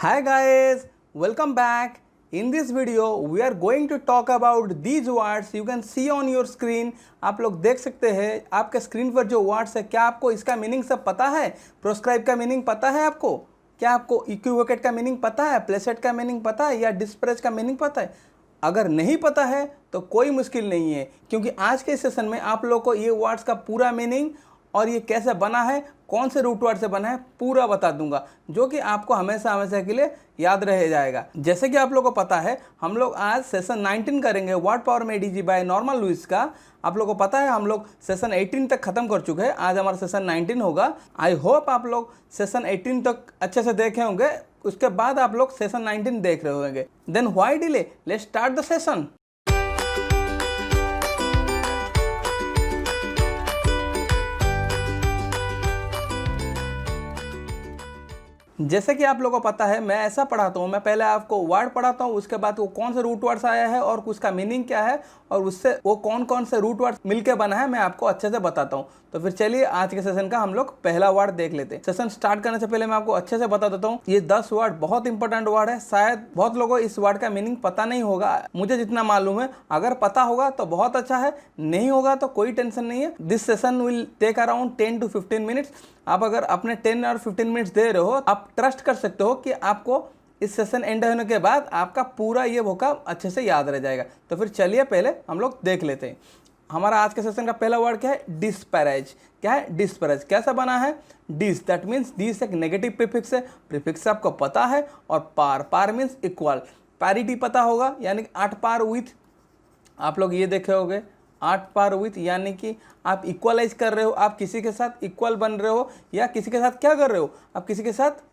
Hi guys, welcome back. In this video, we are going to talk about these words. You can see on your screen. आप लोग देख सकते हैं आपके screen पर जो वर्ड्स है, क्या आपको इसका मीनिंग सब पता है? प्रोस्क्राइब का मीनिंग पता है आपको? क्या आपको इक्विवोकेट का मीनिंग पता है? प्लेसेट का मीनिंग पता है या डिस्परेज का मीनिंग पता है? अगर नहीं पता है तो कोई मुश्किल नहीं है, क्योंकि आज के सेशन में आप लोग को ये वर्ड्स का पूरा मीनिंग और ये कैसे बना है, कौन से रूट वर्ड से बना है, पूरा बता दूंगा, जो कि आपको हमेशा हमेशा के लिए याद रह जाएगा। जैसे कि आप लोगों को पता है, हम लोग आज सेशन 19 करेंगे वर्ड पावर में डीजी बाय नॉर्मन लुइस का। आप लोगों को पता है हम लोग सेशन 18 तक खत्म कर चुके हैं, आज हमारा सेशन 19 होगा। आई होप आप लोग सेशन 18 तक अच्छे से देखे होंगे, उसके बाद आप लोग सेशन 19 देख रहे होंगे। Then why delay, let's start the session. जैसे कि आप लोगों को पता है, मैं ऐसा पढ़ाता हूँ, मैं पहले आपको वर्ड पढ़ाता हूँ, उसके बाद वो कौन से रूट वर्ड्स आया है और उसका मीनिंग क्या है और उससे वो कौन कौन से रूट वर्ड्स मिलके बना है, मैं आपको अच्छे से बताता हूँ। तो फिर चलिए आज के सेशन का हम लोग पहला वर्ड देख लेते हैं। सेशन स्टार्ट करने से पहले मैं आपको अच्छे से बता देता हूँ, ये 10 वर्ड बहुत इंपॉर्टेंट वर्ड है। शायद बहुत लोगों को इस वर्ड का मीनिंग पता नहीं होगा, मुझे जितना मालूम है। अगर पता होगा तो बहुत अच्छा है, नहीं होगा तो कोई टेंशन नहीं है। This session will take around 10 to 15 minutes. आप अगर अपने 10 और 15 मिनट्स दे रहे हो, आप ट्रस्ट कर सकते हो कि आपको इस सेशन एंड होने के बाद आपका पूरा ये वोकैब अच्छे से याद रह जाएगा। तो फिर चलिए पहले हम लोग देख लेते हैं। हमारा आज के सेशन का पहला वर्ड क्या है? डिस्पैरेज। क्या है? डिस्पैरेज। कैसा बना है? डिस, दैट मीन्स डिस एक नेगेटिव प्रीफिक्स है। प्रीफिक्स आपको पता है। और पार, पार मीन्स इक्वल। पैरिटी पता होगा, यानी 8 पार विथ, आप लोग ये देखे होंगे 8 पार विथ, यानी कि आप इक्वलाइज कर रहे हो, आप किसी के साथ इक्वल बन रहे हो, या किसी के साथ क्या कर रहे हो, आप किसी के साथ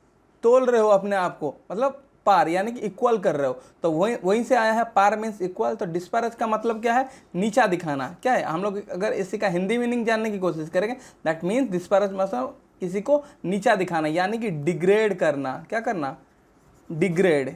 तोल रहे हो अपने आप को, मतलब पार यानी कि इक्वल कर रहे हो। तो वहीं से आया है, पार मीन्स इक्वल। तो डिस्पैरेज का मतलब क्या है? नीचा दिखाना। क्या है? हम लोग अगर इसी का हिंदी मीनिंग जानने की कोशिश करेंगे, दैट मीन्स डिस्पैरेज मतलब किसी को नीचा दिखाना, यानी कि डिग्रेड करना। क्या करना? डिग्रेड।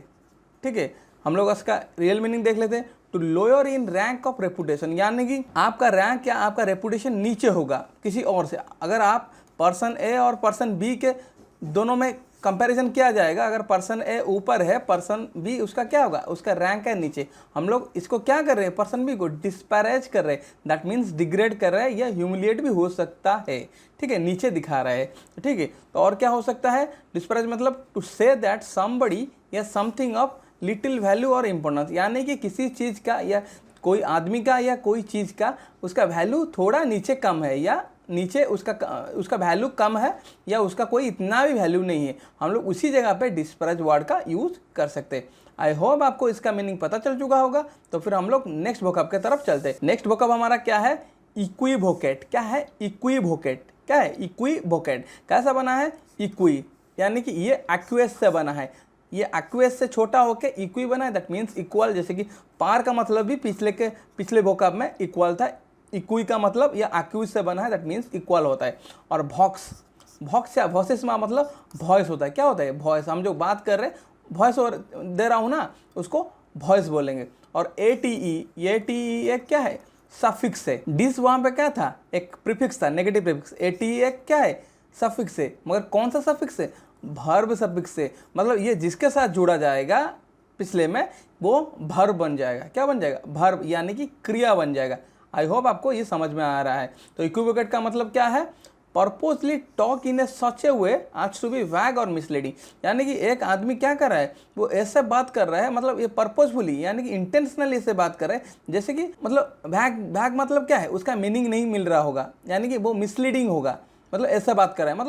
ठीक है, हम लोग इसका रियल मीनिंग देख लेते हैं। To lower in rank of reputation, यानी कि आपका रैंक या आपका रेपुटेशन नीचे होगा किसी और से। अगर आप पर्सन ए और पर्सन बी के दोनों में कंपैरिजन किया जाएगा, अगर पर्सन ए ऊपर है, पर्सन बी उसका क्या होगा? उसका रैंक है नीचे। हम लोग इसको क्या कर रहे हैं? पर्सन बी को डिस्पैरेज कर रहे हैं, दैट मीन्स डिग्रेड कर रहे हैं, या ह्यूमिलिएट भी हो सकता है। ठीक है, नीचे दिखा रहा है। ठीक है, तो और क्या हो सकता है? डिस्पैरेज मतलब टू से दैट समबडी या समथिंग ऑफ लिटिल वैल्यू और इम्पोर्टेंस, यानी कि किसी चीज़ का या कोई आदमी का या कोई चीज़ का उसका वैल्यू थोड़ा नीचे कम है, या नीचे उसका वैल्यू कम है, या उसका कोई इतना भी वैल्यू नहीं है। हम लोग उसी जगह पे डिस्पैरेज वर्ड का यूज़ कर सकते हैं। आई होप आपको इसका मीनिंग पता चल चुका होगा। तो फिर हम लोग नेक्स्ट वोकैब की तरफ चलते हैं। नेक्स्ट वोकैब हमारा क्या है? इक्विवोकेट। क्या है? इक्विवोकेट। क्या है? इक्विवोकेट। कैसा बना है? इक्वी, यानी कि ये एक्वेस से बना है। ये एक्वेस से छोटा होके इक्वी बना है, दैट मीन्स इक्वल। जैसे कि पार का मतलब भी पिछले वोकैब में इक्वल था। इक्वी का मतलब यह एक्विस से बना है, दैट मीन्स इक्वल होता है। और वॉक्स, वॉक्स या वॉइस में मतलब वॉइस होता है। क्या होता है? वॉइस। हम जो बात कर रहे हैं, वॉइस और दे रहा हूँ ना, उसको वॉइस बोलेंगे। और ATE, ये ATE एक क्या है? सफिक्स है। डिस वहाँ पे क्या था? एक प्रीफिक्स था, नेगेटिव प्रीफिक्स। ATE एक क्या है? सफिक्स है। मगर कौन सा सफिक्स है? वर्ब सफिक्स से। मतलब ये जिसके साथ जुड़ा जाएगा पिछले में, वो वर्ब बन जाएगा। क्या बन जाएगा? वर्ब, यानी कि क्रिया बन जाएगा। आई होप आपको ये समझ में आ रहा है। तो इक्विवोकेट का मतलब क्या है? Purposely talk in a such a way as to be vague or misleading, यानी कि एक आदमी क्या कर रहा है? वो ऐसे बात कर रहा है, मतलब ये पर्पजफुली यानी कि इंटेंशनली ऐसे बात कर रहा है, जैसे कि मतलब वैग मतलब क्या है? उसका मीनिंग नहीं मिल रहा होगा, यानी कि वो मिसलीडिंग होगा। मतलब ऐसा बात कर रहा है,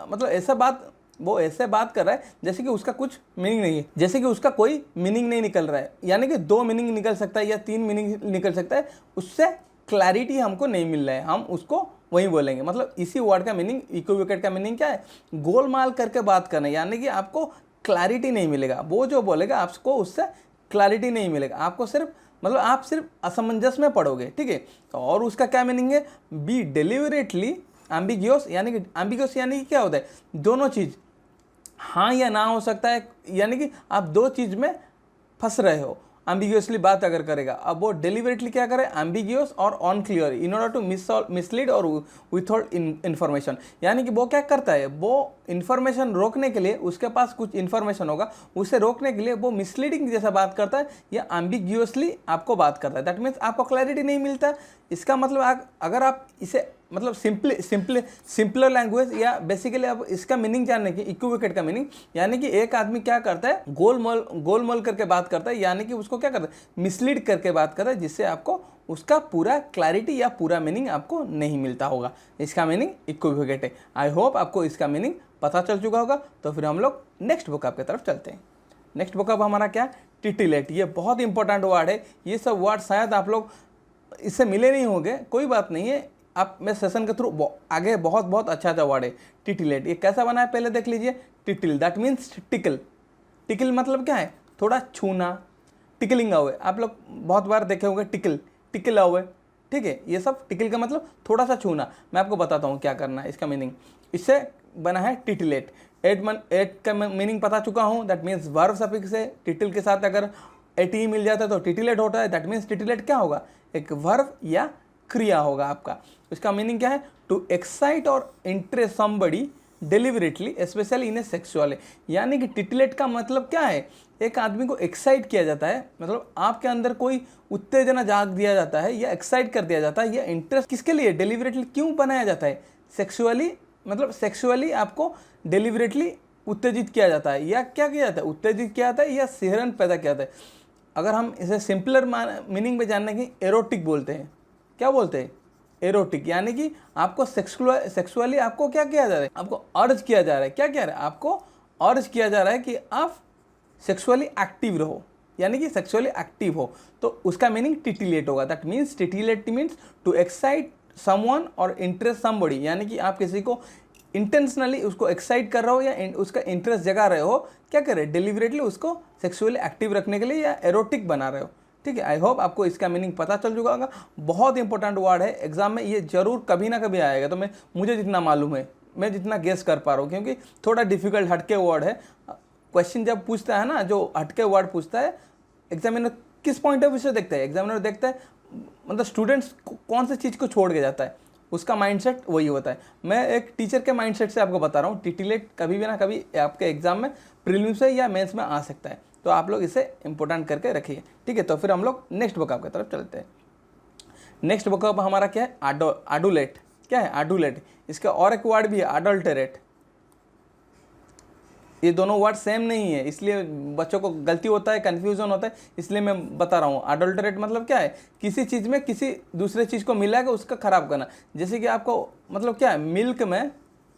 मतलब ऐसा बात, वो ऐसे बात कर रहा है जैसे कि उसका कुछ मीनिंग नहीं है, जैसे कि उसका कोई मीनिंग नहीं निकल रहा है। यानी कि 2 मीनिंग निकल सकता है या 3 मीनिंग निकल सकता है, उससे क्लैरिटी हमको नहीं मिल रहा है, हम उसको वही बोलेंगे। मतलब इसी वर्ड का मीनिंग, इक्विवोकेट का मीनिंग क्या है? गोलमाल करके बात करना, यानी कि आपको क्लैरिटी नहीं मिलेगा। वो जो बोलेगा आपको उससे क्लैरिटी नहीं मिलेगा, आपको सिर्फ मतलब आप सिर्फ असमंजस में पड़ोगे। ठीक है, और उसका क्या मीनिंग है? बी डेलिबरेटली एम्बिग्यूअस, यानी कि एम्बिग्यूअस यानी कि क्या होता है? दोनों चीज़ हाँ या ना हो सकता है, यानी कि आप 2 चीज़ में फंस रहे हो। एम्बिग्यूअसली बात अगर करेगा, अब वो डेलिबरेटली क्या करे, एम्बिग्यूअस और unclear in order to mislead और विथहोल्ड इन्फॉर्मेशन। यानी कि वो क्या करता है, वो इन्फॉर्मेशन रोकने के लिए, उसके पास कुछ इन्फॉर्मेशन होगा, उसे रोकने के लिए वो मिसलीडिंग जैसा बात करता है या एम्बिग्यूअसली आपको बात करता है। दैट मीन्स आपको क्लैरिटी नहीं मिलता। इसका मतलब अगर आप इसे मतलब सिंपलर लैंग्वेज या बेसिकली आप इसका मीनिंग जानने की, इक्विवोकेट का मीनिंग, यानी कि एक आदमी क्या करता है, गोलमोल करके बात करता है, यानी कि उसको क्या करता है, मिसलीड करके बात करता है, जिससे आपको उसका पूरा क्लैरिटी या पूरा मीनिंग आपको नहीं मिलता होगा। इसका मीनिंग इक्विवोकेट है। आई होप आपको इसका मीनिंग पता चल चुका होगा। तो फिर हम लोग नेक्स्ट वोकैब की तरफ चलते हैं। नेक्स्ट वोकैब हमारा क्या है, टिटिलेट। ये बहुत इंपॉर्टेंट वर्ड है। ये सब वर्ड शायद आप लोग इससे मिले नहीं होंगे, कोई बात नहीं है, आप मैं सेशन के थ्रू आगे बहुत अच्छा वर्ड है टिटिलेट। ये कैसा बना है पहले देख लीजिए। टिटिल दैट मीन्स टिकल। टिकल मतलब क्या है, थोड़ा छूना, टिकलिंग अवे। आप लोग बहुत बार देखे होंगे टिकल अवे, ठीक है। ये सब टिकल का मतलब थोड़ा सा छूना। मैं आपको बताता हूँ क्या करना है, इसका मीनिंग इससे बना है टिटिलेट। एट का मीनिंग पता चुका हूँ, दैट मीन्स वर्ब सफिक्स से टिटिल के साथ अगर एटी मिल जाता है तो टिटिलेट होता है। दैट मीन्स टिटिलेट क्या होगा, एक वर्ब या क्रिया होगा आपका। इसका मीनिंग क्या है, टू एक्साइट और interest somebody deliberately specially in A sexual. यानी कि टिटिलेट का मतलब क्या है, एक आदमी को एक्साइट किया जाता है, मतलब आपके अंदर कोई उत्तेजना जाग दिया जाता है या एक्साइट कर दिया जाता है, या इंटरेस्ट किसके लिए, डेलिबरेटली क्यों बनाया जाता है, सेक्सुअली, मतलब सेक्सुअली आपको डेलिबरेटली उत्तेजित किया जाता है, या क्या किया जाता है, उत्तेजित किया जाता है या सिहरन पैदा किया जाता है। अगर हम इसे सिंपलर मीनिंग में जानने की, एरोटिक बोलते हैं। क्या बोलते हैं, एरोटिक। यानी कि आपको सेक्सुअली आपको क्या किया जा रहा है, आपको अर्ज किया जा रहा है। क्या किया जा रहा है, आपको अर्ज किया जा रहा है कि आप सेक्सुअली एक्टिव रहो, यानी कि सेक्सुअली एक्टिव हो, तो उसका मीनिंग टिटिलेट होगा। That means titillate means to excite someone or interest somebody. यानी कि आप किसी को इंटेंशनली उसको एक्साइट कर रहे हो या उसका इंटरेस्ट जगा रहे हो, क्या कर रहे हो, डेलिबरेटली उसको सेक्सुअली एक्टिव रखने के लिए या एरोटिक बना रहे हो, ठीक है। आई होप आपको इसका मीनिंग पता चल चुका होगा। बहुत इंपॉर्टेंट वर्ड है, एग्जाम में ये जरूर कभी ना कभी आएगा। तो मुझे जितना मालूम है, मैं जितना गेस कर पा रहा हूँ, क्योंकि थोड़ा डिफिकल्ट हटके वर्ड है। क्वेश्चन जब पूछता है ना, जो हटके वर्ड पूछता है, एग्जामिनर किस पॉइंट ऑफ व्यू से देखता है, एग्जामिनर देखता है मतलब स्टूडेंट्स कौन सी चीज़ को छोड़ के जाता है, उसका माइंडसेट वही होता है। मैं एक टीचर के माइंडसेट से आपको बता रहा हूँ, टिटिलेट कभी भी ना कभी आपके एग्जाम में प्रीलिम्स से या मेंस में आ सकता है, तो आप लोग इसे इंपॉर्टेंट करके रखिए, ठीक है। तो फिर हम लोग नेक्स्ट वोकैब की तरफ चलते हैं। नेक्स्ट वोकैब हमारा क्या है, आडुलेट। क्या है, आडुलेट। इसका और एक वर्ड भी है, अडल्टरेट। ये दोनों वर्ड सेम नहीं है, इसलिए बच्चों को गलती होता है, कन्फ्यूजन होता है, इसलिए मैं बता रहा हूँ। अडल्टरेट मतलब क्या है, किसी चीज़ में किसी दूसरे चीज़ को मिला के उसका खराब करना। जैसे कि आपको मतलब क्या है, मिल्क में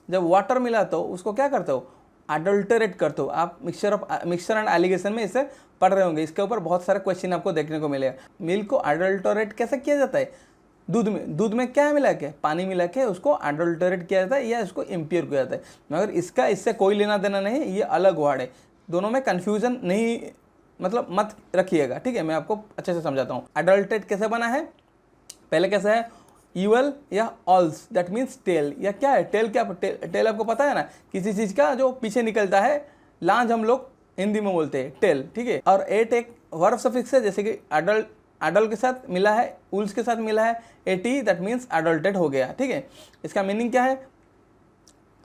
जब वाटर मिला तो उसको क्या करते हो, अडल्टरेट करते हो। आप मिक्सचर एंड एलिगेशन में इसे पढ़ रहे होंगे, इसके ऊपर बहुत सारे क्वेश्चन आपको देखने को मिलेगा। मिल्क को अडल्टरेट कैसे किया जाता है, दूध में क्या मिला के, पानी मिला के उसको अडल्टरेट किया जाता है या उसको इम्प्योर किया जाता है। मगर इसका इससे कोई लेना देना नहीं, ये अलग वर्ड है, दोनों में कन्फ्यूजन नहीं, मतलब मत रखिएगा, ठीक है। मैं आपको अच्छे से समझाता हूँ। अडल्टरेट कैसे बना है, पहले कैसे है, ईवल या ऑल्स, दैट मीन्स टेल। या क्या है टेल, क्या टेल आपको पता है ना, किसी चीज़ का जो पीछे निकलता है, लांज हम लोग हिंदी में बोलते हैं टेल, ठीक है। और एट एक वर्ब सफिक्स है, जैसे कि अडल के साथ मिला है, उल्स के साथ मिला है, एटी, दैट मीन्स अडल्टेड हो गया, ठीक है। इसका मीनिंग क्या है,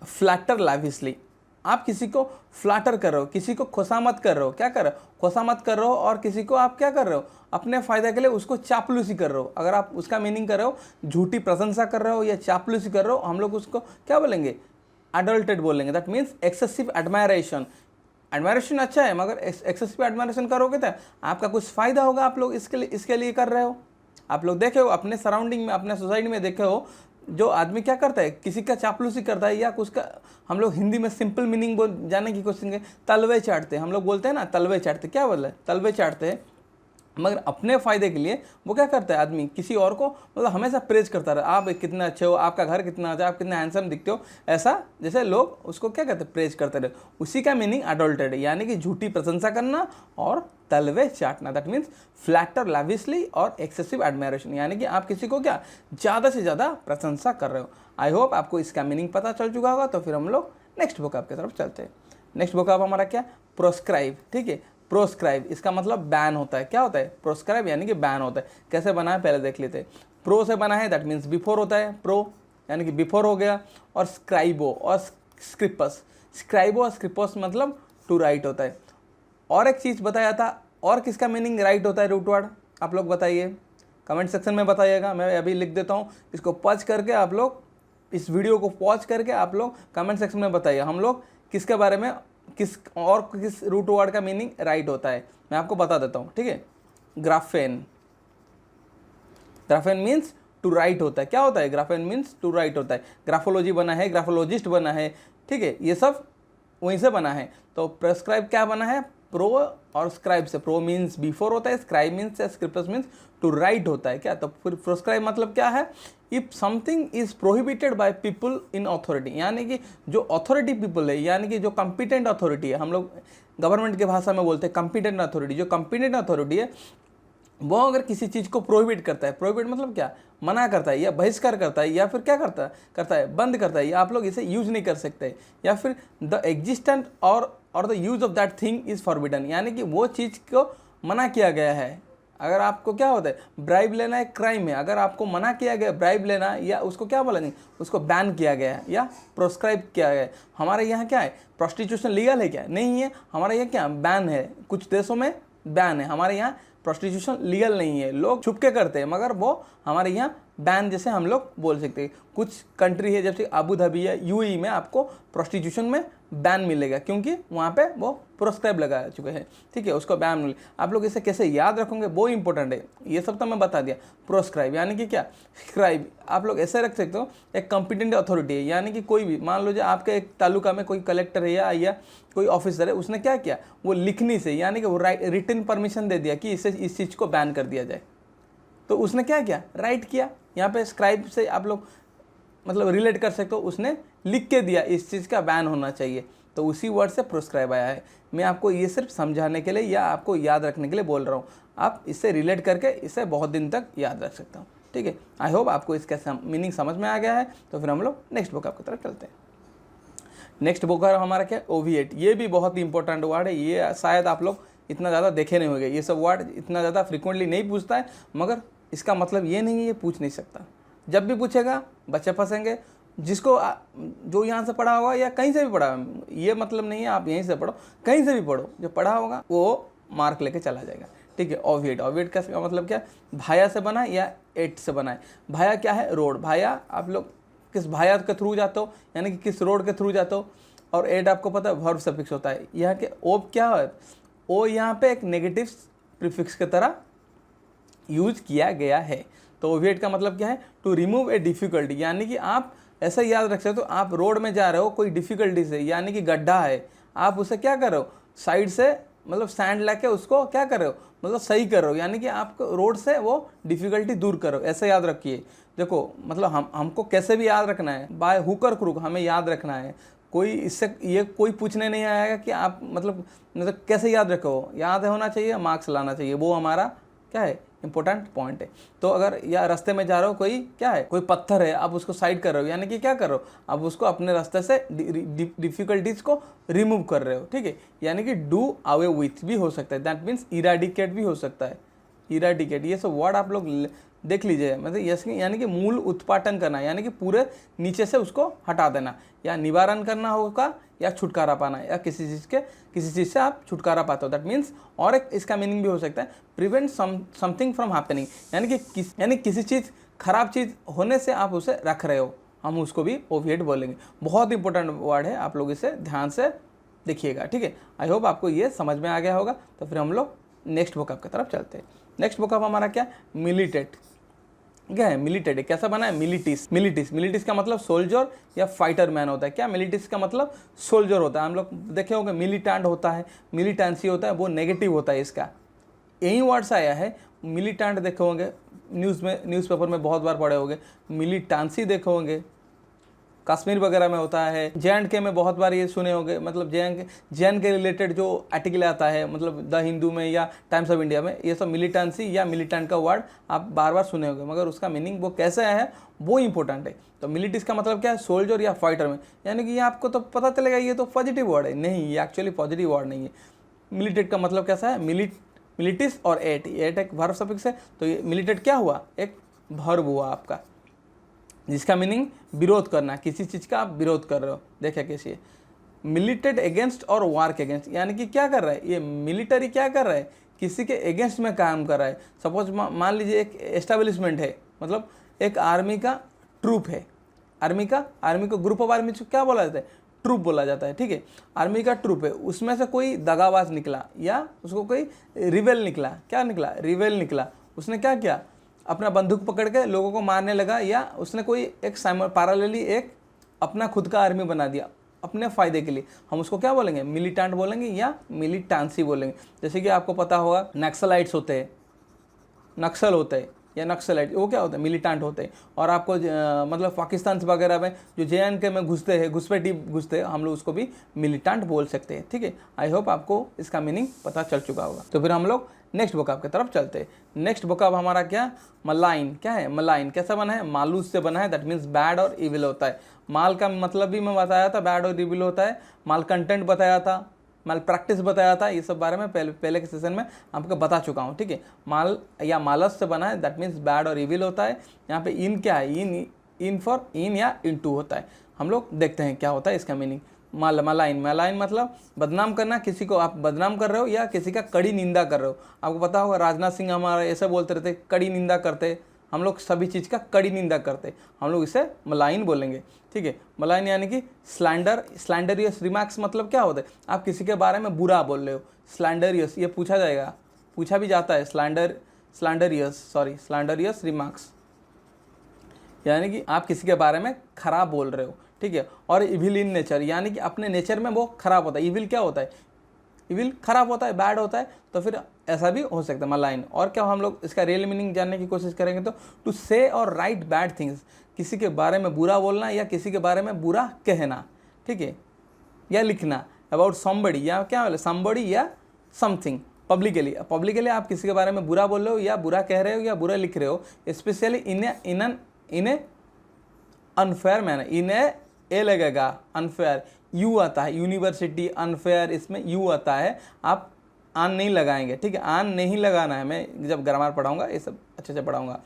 फ्लैटर लाविशली। आप किसी को फ्लैटर कर रहे हो, किसी को खुशामद कर रहे हो, क्या कर रहे हो, खुशामद कर रहे हो, और किसी को आप क्या कर रहे हो, अपने फ़ायदे के लिए उसको चापलूसी कर रहे हो। अगर आप उसका मीनिंग कर रहे हो, झूठी प्रशंसा कर रहे हो या चापलूसी कर रहे हो, हम लोग उसको क्या बोलेंगे, अडल्टेड बोलेंगे। That means excessive admiration. Admiration अच्छा है, मगर एक्सेसिव एडमायरेशन करोगे तो आपका कुछ फ़ायदा होगा, आप लोग इसके लिए कर रहे हो। आप लोग देखे हो अपने सराउंडिंग में, अपने सोसाइटी में देखे हो, जो आदमी क्या करता है, किसी का चापलूसी करता है या कुछ का, हम लोग हिंदी में सिंपल मीनिंग जानने की कोशिश करेंगे, तलवे चाटते हैं, हम लोग बोलते हैं ना तलवे चाटते, क्या बोल रहे हैं, तलवे चाटते हैं। मगर अपने फ़ायदे के लिए वो क्या करता है, आदमी किसी और को मतलब हमेशा प्रेज करता रहे, आप कितने अच्छे हो, आपका घर कितना अच्छा, आप कितने हैंडसम दिखते हो, ऐसा जैसे लोग उसको क्या कहते हैं, प्रेज करते रहे। उसी का मीनिंग अडल्टेड, यानी कि झूठी प्रशंसा करना और तलवे चाटना। दैट मीन्स फ्लैटर लैविशली और एक्सेसिव एडमायरेशन, यानी कि आप किसी को क्या ज़्यादा से ज़्यादा प्रशंसा कर रहे हो। आई होप आपको इसका मीनिंग पता चल चुका होगा। तो फिर हम लोग नेक्स्ट वोकैब की तरफ चलते हैं। नेक्स्ट वोकैब हमारा क्या, प्रोस्क्राइब, ठीक है। प्रोस्क्राइब, इसका मतलब बैन होता है। क्या होता है? प्रोस्क्राइब यानी कि बैन होता है। कैसे बना है पहले देख लेते हैं। प्रो से बना है, दैट मीन्स बिफोर होता है, प्रो यानी कि बिफोर हो गया। और स्क्राइबो और स्क्रिपस, स्क्राइबो और स्क्रिपस मतलब टू राइट होता है। और एक चीज़ बताया था, और किसका मीनिंग राइट होता है रूट वर्ड, आप लोग बताइए, कमेंट सेक्शन में बताइएगा। मैं अभी लिख देता हूँ, इसको पॉज करके आप लोग, इस वीडियो को पॉज करके आप लोग कमेंट सेक्शन में बताइए हम लोग किसके बारे में, किस रूट वर्ड का मीनिंग राइट होता है। मैं आपको बता देता हूँ, ठीक है। ग्राफेन, ग्राफेन मीन्स टू राइट होता है। क्या होता है? ग्राफेन मीन्स टू राइट होता है। ग्राफोलॉजी बना है, ग्राफोलॉजिस्ट बना है, ठीक है, ये सब वहीं से बना है। तो प्रेस्क्राइब क्या बना है? प्रो और स्क्राइब से। प्रो मीन्स बिफोर होता है, स्क्राइब मीन्स या स्क्रिप्टस मीन्स टू राइट होता है। क्या? तो फिर प्रोस्क्राइब मतलब क्या है? If something is prohibited by people in authority, यानी कि जो अथॉरिटी पीपल है, यानी कि जो कंपिटेंट अथॉरिटी है, हम लोग गवर्नमेंट की भाषा में बोलते हैं कंपिटेंट अथॉरिटी। जो कंपिटेंट अथॉरिटी है वो अगर किसी चीज़ को प्रोहिबिट करता है, प्रोहिबिट मतलब क्या? मना करता है या बहिष्कार करता है या फिर क्या करता है बंद करता है, या आप लोग इसे यूज नहीं कर सकते, या फिर द एग्जिस्टेंट और the use of that thing is forbidden, यानी कि वो चीज़ को मना किया गया है। अगर आपको क्या होता है, ब्राइब लेना एक क्राइम है, अगर आपको मना किया गया ब्राइब लेना, या उसको क्या बोलेंगे, उसको बैन किया गया है या प्रोस्क्राइब किया गया है। हमारे यहाँ क्या है? प्रोस्टिट्यूशन लीगल है क्या? नहीं है। हमारे यहाँ क्या बैन है, कुछ देशों में बैन है, हमारे यहाँ प्रोस्टिट्यूशन लीगल नहीं है। लोग छुप के करते हैं, मगर वो हमारे यहाँ बैन जैसे हम लोग बोल सकते हैं। कुछ कंट्री है जैसे अबू धाबी या यूएई में आपको प्रोस्टिट्यूशन में बैन मिलेगा, क्योंकि वहाँ पे वो प्रोस्क्राइब लगा चुके हैं, ठीक है, उसको बैन मिले। आप लोग इसे कैसे याद रखोगे वो इंपॉर्टेंट है, ये सब तो मैं बता दिया। प्रोस्क्राइब यानी कि क्या? स्क्राइब आप लोग ऐसे रख सकते हो, एक कॉम्पिटेंट अथॉरिटी है, यानी कि कोई भी, मान लो जो आपके एक तालुका में कोई कलेक्टर है या कोई ऑफिसर है, उसने क्या किया, वो लिखनी से, यानी कि वो रिटन परमिशन दे दिया कि इसे इस चीज़ को बैन कर दिया जाए, तो उसने क्या किया? राइट किया। यहाँ पे स्क्राइब से आप लोग मतलब रिलेट कर सकते हो, उसने लिख के दिया इस चीज़ का बैन होना चाहिए, तो उसी वर्ड से प्रोस्क्राइब आया है। मैं आपको ये सिर्फ समझाने के लिए या आपको याद रखने के लिए बोल रहा हूँ, आप इससे रिलेट करके इसे बहुत दिन तक याद रख सकते हो, ठीक है। आई होप आपको इसका मीनिंग समझ में आ गया है। तो फिर हम लोग नेक्स्ट बुक की तरफ चलते हैं। नेक्स्ट बुक है हमारा क्या? ओविएट। ये भी बहुत ही इंपॉर्टेंट वर्ड है, ये शायद आप लोग इतना ज़्यादा देखे नहीं होंगे, ये सब वर्ड इतना ज़्यादा फ्रिक्वेंटली नहीं पूछता है, मगर इसका मतलब ये नहीं है ये पूछ नहीं सकता। जब भी पूछेगा बच्चे फंसेंगे, जिसको जो यहाँ से पढ़ा होगा या कहीं से भी पढ़ा, ये मतलब नहीं है आप यहीं से पढ़ो, कहीं से भी पढ़ो, जो पढ़ा होगा वो मार्क लेके चला जाएगा, ठीक है। ओविएट, ओविएट का मतलब क्या? भाया से बना है या एट से बना है। भाया क्या है? रोड। भाया आप लोग किस भाया के थ्रू जाते हो, यानी कि किस रोड के थ्रू जाते हो। और एड आपको पता है वर्ब सफिक्स होता है। यहाँ के ओब क्या है? ओ यहाँ पे एक नेगेटिव प्रीफिक्स की तरह यूज किया गया है। तो ओविएट का मतलब क्या है? टू रिमूव ए डिफिकल्टी, यानी कि आप ऐसा याद रख सकते हो, आप रोड में जा रहे हो कोई डिफिकल्टी से, यानी कि गड्ढा है, आप उसे क्या कर रहे हो, साइड से मतलब सैंड लाके उसको क्या कर रहे हो, मतलब सही कर रहे हो, यानी कि आप रोड से वो डिफिकल्टी दूर करो, ऐसे याद रखिए। देखो मतलब हमको कैसे भी याद रखना है, बाय हुक और क्रुक हमें याद रखना है। कोई इससे ये कोई पूछने नहीं आएगा कि आप मतलब कैसे याद रखो, याद होना चाहिए, मार्क्स लाना चाहिए, वो हमारा क्या है? इंपॉर्टेंट पॉइंट है। तो अगर या रास्ते में जा रहे हो, कोई क्या है, कोई पत्थर है, आप उसको साइड कर रहे हो, यानी कि क्या कर रहे हो, आप उसको अपने रास्ते से डिफिकल्टीज को रिमूव कर रहे हो, ठीक है। यानी कि डू अवे विथ भी हो सकता है, दैट मीन्स इराडिकेट भी हो सकता है, इराडिकेट, ये सब वर्ड आप लोग देख लीजिए। मतलब यानी कि मूल उत्पाटन करना, यानी कि पूरे नीचे से उसको हटा देना, या निवारण करना होगा, या छुटकारा पाना, या किसी चीज़ से आप छुटकारा पाते हो, दैट मीन्स। और एक इसका मीनिंग भी हो सकता है प्रिवेंट समथिंग फ्रॉम हैपनिंग, यानी किसी चीज़ खराब चीज़ होने से आप उसे रख रहे हो, हम उसको भी ओविएट बोलेंगे। बहुत इंपॉर्टेंट वर्ड है, आप लोग इसे ध्यान से देखिएगा, ठीक है। आई होप आपको ये समझ में आ गया होगा। तो फिर हम लोग नेक्स्ट बुक की तरफ चलते हैं। नेक्स्ट बुक हमारा क्या? मिलिटेट। क्या है? मिलिटेट है। कैसा बना है? मिलिटिस। मिलिटिस का मतलब सोल्जर या फाइटर मैन होता है। क्या? मिलिटिस का मतलब सोल्जर होता है। हम लोग देखे होंगे मिलिटेंट होता है, मिलिटेंसी होता है, वो नेगेटिव होता है इसका, यही वर्ड्स आया है। मिलिटेंट देखे होंगे, न्यूज़पेपर में बहुत बार पढ़े होंगे। मिलिटेंसी देखे होंगे, कश्मीर वगैरह में होता है। JNK में बहुत बार ये सुने होंगे, मतलब JNK के रिलेटेड जो आर्टिकल आता है, मतलब द हिंदू में या टाइम्स ऑफ इंडिया में, ये सब मिलिटेंसी या मिलिटेंट का वर्ड आप बार बार सुने होंगे, मगर उसका मीनिंग वो कैसे है वो इंपॉर्टेंट है। तो मिलिटिस का मतलब क्या है? सोल्जर या फाइटर में, यानी कि ये आपको तो पता चलेगा ये तो पॉजिटिव वर्ड है, नहीं, ये एक्चुअली पॉजिटिव वर्ड नहीं है। मिलिटेट का मतलब कैसा है, मिलिटिस और एट एक वर्ब सफिक्स है, तो ये मिलिटेट क्या हुआ, एक वर्ब हुआ आपका, जिसका मीनिंग विरोध करना, किसी चीज़ का आप विरोध कर रहे हो। देखिए कैसे मिलिटेड अगेंस्ट और वार के अगेंस्ट, यानी कि क्या कर रहा है ये मिलिट्री, क्या कर रहा है, किसी के अगेंस्ट में काम कर रहा है। सपोज मान लीजिए एक एस्टेब्लिशमेंट है, मतलब एक आर्मी का ट्रूप है, आर्मी को ग्रुप ऑफ आर्मी क्या बोला जाता है, ट्रूप बोला जाता है, ठीक है। आर्मी का ट्रूप है, उसमें से कोई दगाबाज निकला या उसको कोई रिवेल निकला, क्या निकला, रिवेल निकला। उसने क्या किया, अपना बंदूक पकड़ के लोगों को मारने लगा, या उसने कोई एक पैरेलली एक अपना खुद का आर्मी बना दिया अपने फ़ायदे के लिए। हम उसको क्या बोलेंगे, मिलिटेंट बोलेंगे या मिलिटेंसी बोलेंगे। जैसे कि आपको पता होगा नक्सलाइट्स होते हैं, नक्सल होते हैं या नक्सलाइट, वो क्या होता है, मिलिटेंट होते हैं। और आपको मतलब पाकिस्तान वगैरह में जो JNK में घुसते हैं, घुसपैठी घुसते हैं, हम लोग उसको भी मिलिटेंट बोल सकते हैं, ठीक है। आई होप आपको इसका मीनिंग पता चल चुका होगा। तो फिर हम लोग नेक्स्ट वोकैब की तरफ चलते हैं। नेक्स्ट वोकैब हमारा क्या, मलाइन। क्या है मलाइन, कैसा बना है, मालूस से बना है, दैट मीन्स बैड और इविल होता है। माल का मतलब भी मैं बताया था, बैड और इविल होता है। माल कंटेंट बताया था, माल प्रैक्टिस बताया था, ये सब बारे में पहले के सेशन में आपको बता चुका हूँ, ठीक है। माल या मालस से बना है, दैट मीन्स बैड और इविल होता है। यहाँ पे इन क्या है, इन फॉर इन या इनटू होता है। हम लोग देखते हैं क्या होता है इसका मीनिंग। मलाइन मतलब बदनाम करना, किसी को आप बदनाम कर रहे हो या किसी का कड़ी निंदा कर रहे हो। आपको पता होगा राजनाथ सिंह हमारे ऐसे बोलते रहते, कड़ी निंदा करते, हम लोग सभी चीज़ का कड़ी निंदा करते, हम लोग इसे मलाइन बोलेंगे, ठीक है। मलाइन यानी कि स्लैंडरियस रिमार्क्स, मतलब क्या होता है, आप किसी के बारे में बुरा बोल रहे हो। स्लैंडरियस ये पूछा जाएगा, पूछा भी जाता है, स्लैंडरियस रिमार्क्स यानी कि आप किसी के बारे में खराब बोल रहे हो, ठीक है। और इविल इन नेचर यानी कि अपने नेचर में वो खराब होता है। इविल क्या होता है, इविल खराब होता है, बैड होता है, तो फिर ऐसा भी हो सकता है मलाइन। और क्या हम लोग इसका रियल मीनिंग जानने की कोशिश करेंगे तो टू से और राइट बैड थिंग्स, किसी के बारे में बुरा बोलना या किसी के बारे में बुरा कहना, ठीक है, या लिखना अबाउट समबडी, या क्या बोले समबडी या समथिंग पब्लिकली आप किसी के बारे में बुरा बोल रहे हो या बुरा कह रहे हो या बुरा लिख रहे हो, specially in a unfair manner. ए लगेगा, अनफेयर यू आता है, यूनिवर्सिटी अनफेयर, इसमें यू आता है, आप आन नहीं लगाएंगे, ठीक है, आन नहीं लगाना है। मैं जब ग्रामर पढ़ाऊंगा ये सब अच्छे से पढ़ाऊंगा।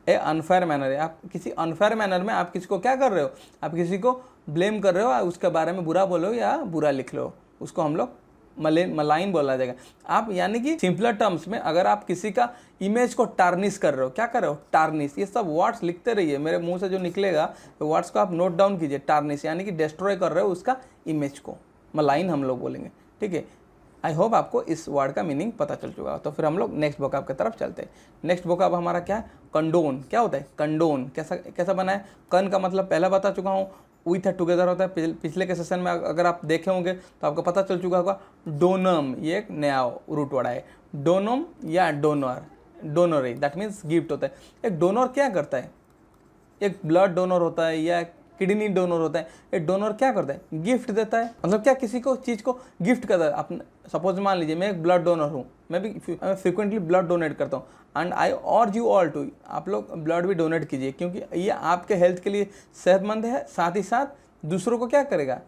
ए अनफेयर मैनर है, आप किसी अनफेयर मैनर में आप किसी को क्या कर रहे हो, आप किसी को ब्लेम कर रहे हो, उसके बारे में बुरा बोलो या बुरा लिख लो, उसको हम लोग मलाइन बोला जाएगा। आप यानी कि सिंपलर टर्म्स में अगर आप किसी का इमेज को टार्निश कर रहे हो, क्या कर रहे हो, टार्निश। ये सब वर्ड्स लिखते रहिए, मेरे मुंह से जो निकलेगा तो वर्ड्स को आप नोट डाउन कीजिए। टार्निश यानी कि डिस्ट्रॉय कर रहे हो उसका इमेज को, मलाइन हम लोग बोलेंगे, ठीक है। आई होप आपको इस वर्ड का मीनिंग पता चल चुका हो। तो फिर हम लोग नेक्स्ट वोकैब की तरफ चलते हैं। नेक्स्ट वोकैब हमारा क्या है, कंडोन। क्या होता है कंडोन, कैसा बना है, कन का मतलब पहले बता चुका हूँ, विथ टुगेदर होता है। पिछले के सेशन में अगर आप देखे होंगे तो आपको पता चल चुका होगा। डोनम ये एक नया रूट वर्ड है, डोनम या डोनर दैट मीन्स गिफ्ट होता है। एक डोनर क्या करता है, एक ब्लड डोनर होता है या किडनी डोनर होता है। एक डोनर क्या करता है, गिफ्ट देता है, मतलब क्या किसी को चीज़ को गिफ्ट करता है। आप सपोज मान लीजिए मैं एक ब्लड डोनर हूँ, मैं फ्रिक्वेंटली ब्लड डोनेट करता हूँ, and I urge you all to, आप लोग ब्लड भी डोनेट कीजिए, क्योंकि ये आपके हेल्थ के लिए सेहतमंद है, साथ ही साथ दूसरों को क्या करेगा,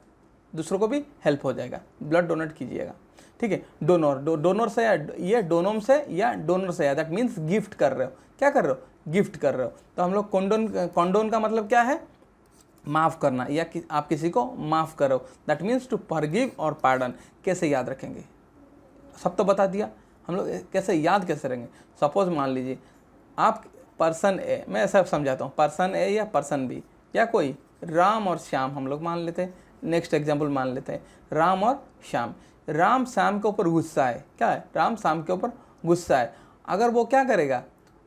दूसरों को भी हेल्प हो जाएगा। ब्लड डोनेट कीजिएगा, ठीक है। डोनर से ये डोनम से या डोनर से, दैट मीन्स गिफ्ट कर रहे हो, क्या कर रहे हो, गिफ्ट कर रहे हो। तो हम लोग कॉन्डोन का मतलब क्या है, माफ़ करना, या आप किसी को माफ़ करो, दैट मीन्स टू फॉरगिव और पार्डन। कैसे याद रखेंगे, सब तो बता दिया, हम लोग कैसे याद कैसे रहेंगे। सपोज मान लीजिए आप पर्सन ए, मैं ऐसा समझाता हूँ, पर्सन ए या पर्सन बी या कोई राम और श्याम हम लोग मान लेते हैं। नेक्स्ट एग्जाम्पल मान लेते हैं, राम और श्याम। राम श्याम के ऊपर गुस्सा है, क्या है, राम श्याम के ऊपर गुस्सा है। अगर वो क्या करेगा,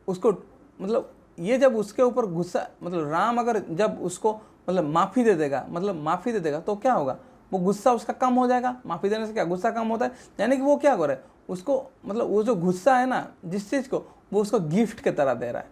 उसको मतलब ये जब उसके ऊपर गुस्सा, मतलब राम अगर जब उसको मतलब माफ़ी दे देगा तो क्या होगा, वो गुस्सा उसका कम हो जाएगा। माफ़ी देने से क्या गुस्सा कम होता है, यानी कि वो क्या कर रहा है, उसको मतलब वो जो गुस्सा है ना जिस चीज़ को, वो उसको गिफ्ट की तरह दे रहा है,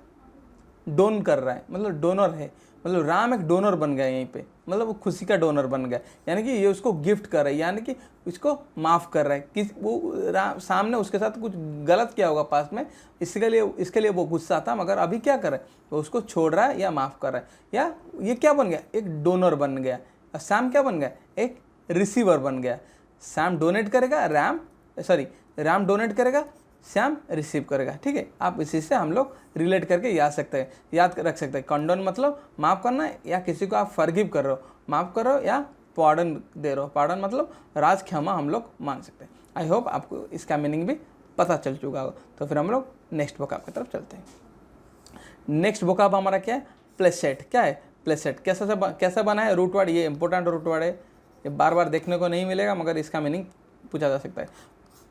डोन कर रहा है, मतलब डोनर है। मतलब राम एक डोनर बन गया यहीं पे, मतलब वो खुशी का डोनर बन गया, यानी कि ये उसको गिफ्ट कर रहा है, यानी कि उसको माफ़ कर रहा है। किस वो सामने उसके साथ कुछ गलत किया होगा पास में, इसके लिए वो गुस्सा था, मगर अभी क्या कर रहा है, वो उसको छोड़ रहा है या माफ़ कर रहा है। या ये क्या बन गया, एक डोनर बन गया। और सैम क्या बन गया, एक रिसीवर बन गया। सैम डोनेट करेगा, राम सॉरी राम डोनेट करेगा, श्याम रिसीव करेगा। ठीक है, आप इसी से हम लोग रिलेट करके याद रख सकते हैं। कंडोन मतलब माफ़ करना, या किसी को आप फॉरगिव कर रहे हो, माफ़ कर रहे हो, या पार्डन दे रहे हो। पार्डन मतलब राज क्षमा हम लोग मांग सकते हैं। आई होप आपको इसका मीनिंग भी पता चल चुका होगा। तो फिर हम लोग नेक्स्ट वोकैब की तरफ चलते हैं। नेक्स्ट वोकैब हमारा क्या है? प्लेसेट। क्या है प्लेसेट? कैसे बना है? रूट वर्ड, ये इंपॉर्टेंट रूट वर्ड है, ये बार बार देखने को नहीं मिलेगा, मगर इसका मीनिंग पूछा जा सकता है।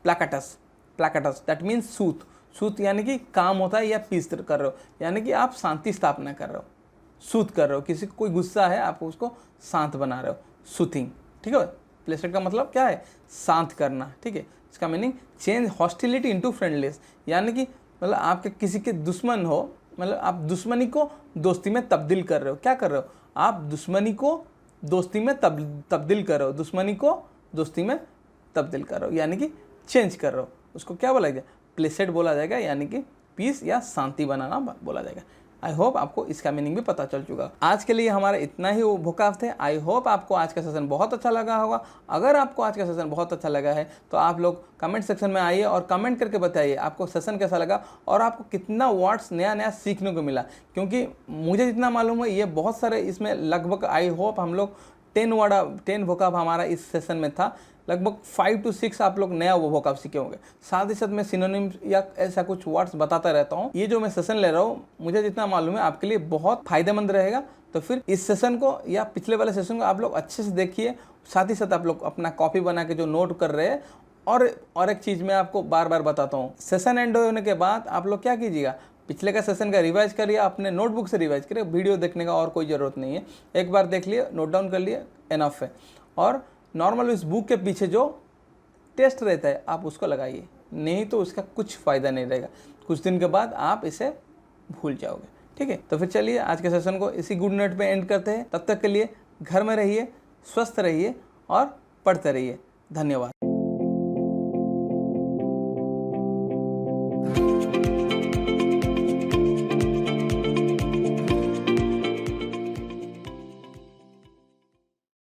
प्लाकाटस, प्लाकाटस दैट मीन्स सूत। सूत यानी कि काम होता है या पीस कर रहे हो, यानी कि आप शांति स्थापना कर रहे हो, सूत कर रहे हो। किसी को कोई गुस्सा है, आप उसको शांत बना रहे हो, सूथिंग। ठीक है, प्लेसेट का मतलब क्या है? शांत करना। ठीक है, इसका meaning change hostility into friendliness, यानी कि मतलब आपके किसी के दुश्मन हो, मतलब आप दुश्मनी को दोस्ती में तब्दील कर रहे हो। क्या कर रहे हो? आप दुश्मनी को दोस्ती में तब्दील कर रहे हो, दुश्मनी को दोस्ती में तब्दील कर रहे हो, यानी कि चेंज कर रहे हो। उसको क्या बोला जाएगा? प्लेसेट बोला जाएगा, यानी कि पीस या शांति बनाना बोला जाएगा। आई होप आपको इसका मीनिंग भी पता चल चुका। आज के लिए हमारा इतना ही वोकैब थे। आई होप आपको आज का सेशन बहुत अच्छा लगा होगा। अगर आपको आज का सेशन बहुत अच्छा लगा है तो आप लोग कमेंट सेक्शन में आइए और कमेंट करके बताइए आपको सेशन कैसा लगा और आपको कितना वर्ड्स नया सीखने को मिला। क्योंकि मुझे जितना मालूम है ये बहुत सारे इसमें लगभग आई होप हम लोग 10 वोकैब हमारा इस सेशन में था। लगभग 5 to 6 आप लोग नया वो वोकैब सीखे होंगे। साथ ही साथ मैं सिनोनिम्स या ऐसा कुछ वर्ड्स बताता रहता हूँ। ये जो मैं सेशन ले रहा हूँ, मुझे जितना मालूम है आपके लिए बहुत फायदेमंद रहेगा। तो फिर इस सेशन को या पिछले वाले सेशन को आप लोग अच्छे से देखिए। साथ ही साथ आप लोग अपना कॉपी बना के जो नोट कर रहे हैं, और एक चीज़ मैं आपको बार बार बताता हूँ, सेशन एंड होने के बाद आप लोग क्या कीजिएगा, पिछले का सेशन का रिवाइज करिए, अपने नोटबुक से रिवाइज करिए। वीडियो देखने का और कोई ज़रूरत नहीं है, एक बार देख लिए, नोट डाउन कर लिए, एनफ है। और नॉर्मल इस बुक के पीछे जो टेस्ट रहता है आप उसको लगाइए, नहीं तो उसका कुछ फ़ायदा नहीं रहेगा। कुछ दिन के बाद आप इसे भूल जाओगे। ठीक है, तो फिर चलिए आज के सेशन को इसी गुड नोट पे एंड करते हैं। तब तक के लिए घर में रहिए, स्वस्थ रहिए और पढ़ते रहिए। धन्यवाद।